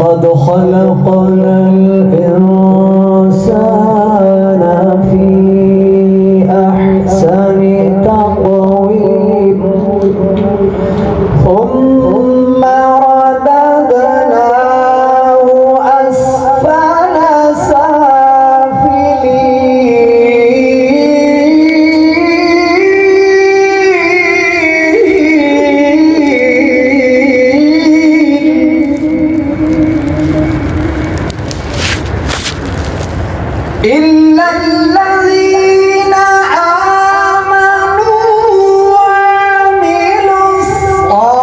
لقد خلقنا الإنسان في أحسن تقويم ثم رددناه أسفل إلا الذين آمنوا وعملوا الصالحات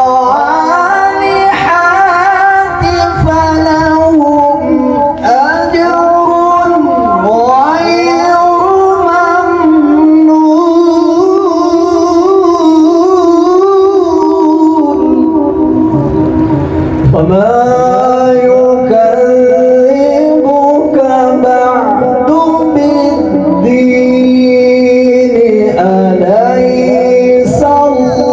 فلهم أجر غير ممنون فما يكذبك بعد بالدين أليس الله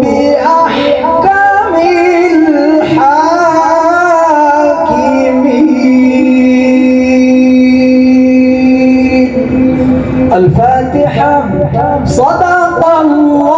بأحكم الحاكمين. الفاتحة. صدق الله.